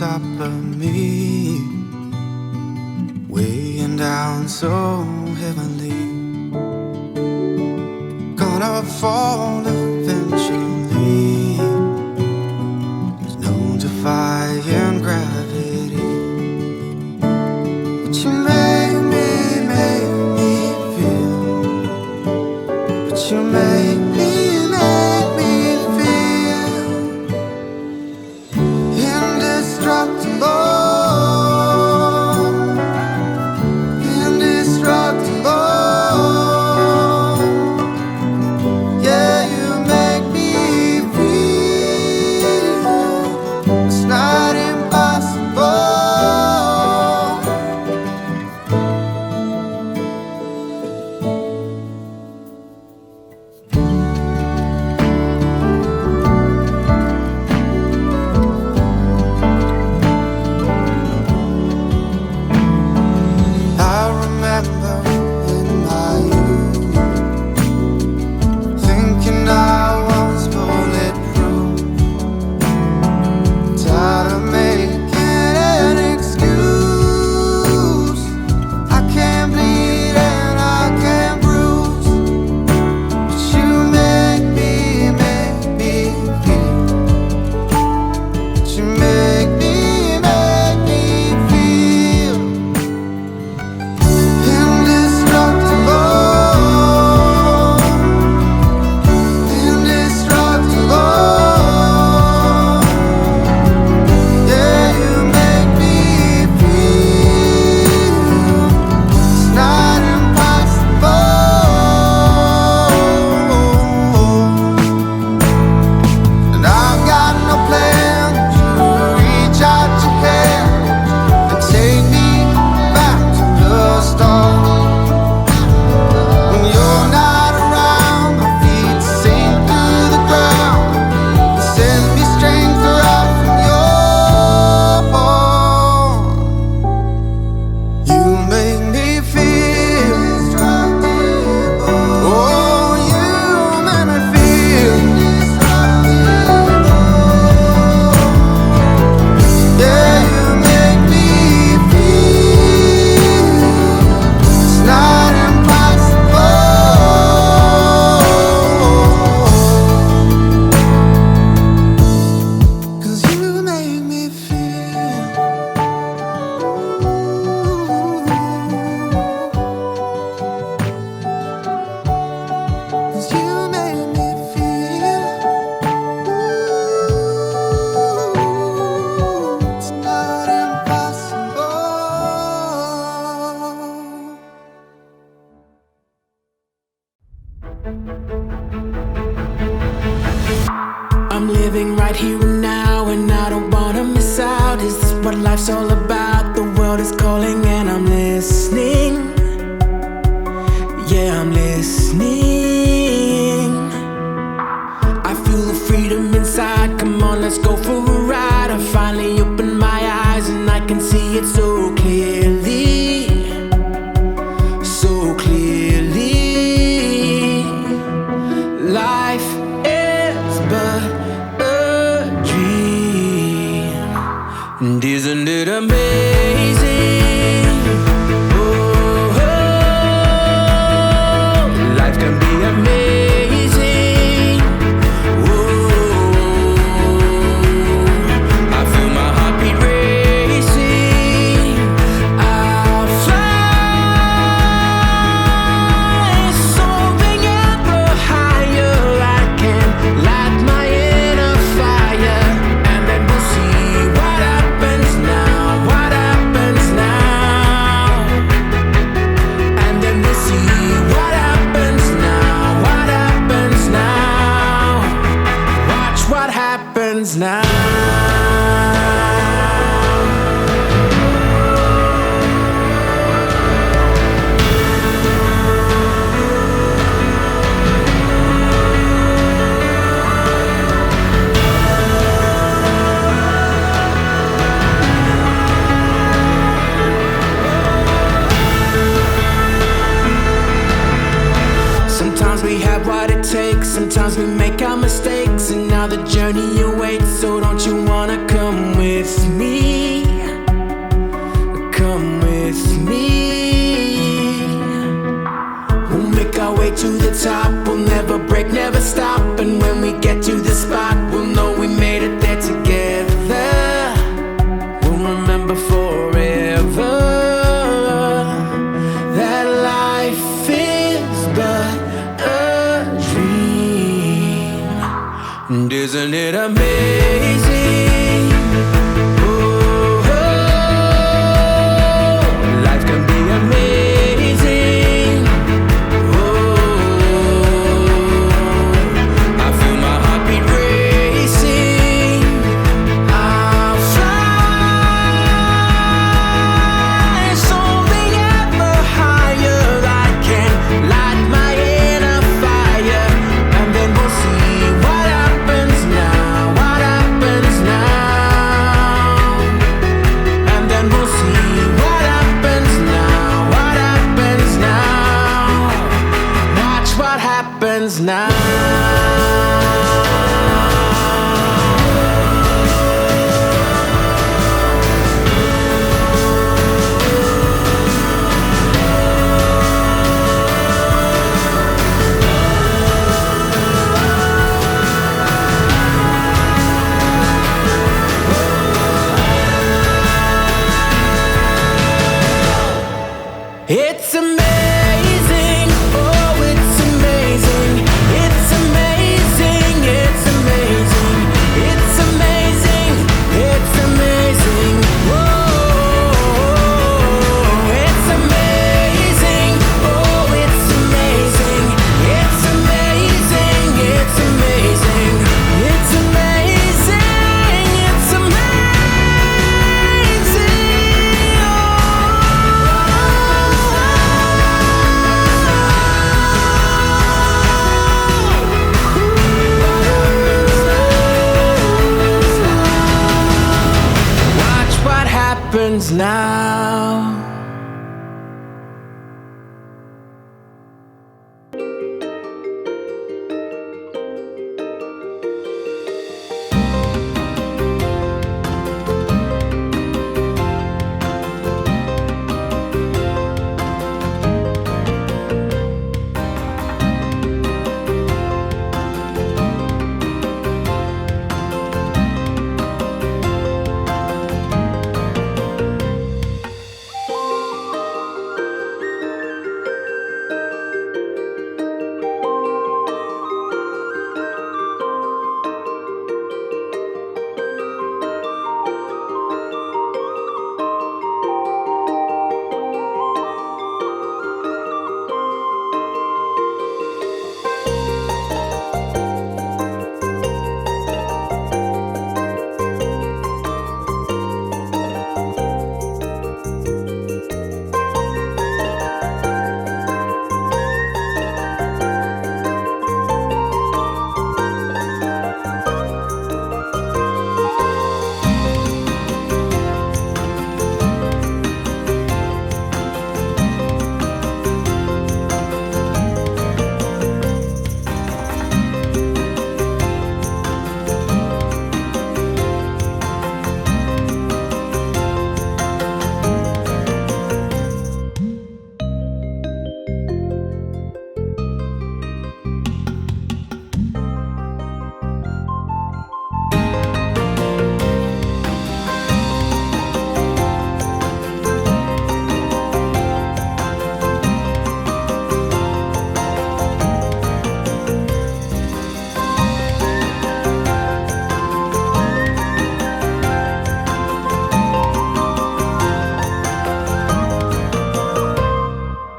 top of me, weighing down so heavenly. Gonna fall eventually. It's known to defying gravity. But you make me feel. But you make me feel indestructible. I'm living right here and now, and I don't wanna miss out. Is this what life's all about? The world is calling and I'm listening. Yeah, I'm listening. I feel the freedom inside. Come on, let's go for a ride. I finally opened my eyes and I can see it so clearly. So clearly. Life is but a dream. And isn't it amazing? Oh, life can be amazing. Oh, I feel my heartbeat racing. I'll fly, soaring ever higher. I can light my inner fire, and then we'll see what happens now. What happens now? And then we'll see what happens now. What happens now? Watch what happens now. Sometimes we have what it takes, sometimes we make our mistakes, and now the journey awaits. So don't you wanna come with me? with me. We'll make our way to the top, we'll never break, never stop. And when we get to the spot, we'll know we made it there together. We'll remember forever that life is but a dream. And isn't it amazing? Oh, life can be amazing. Oh, I feel my heartbeat racing. I'll fly soaring ever higher. I can light my inner fire, and then we'll see what happens now. What happens now? And then we'll see what happens now. What happens now? Watch what happens now. It's amazing.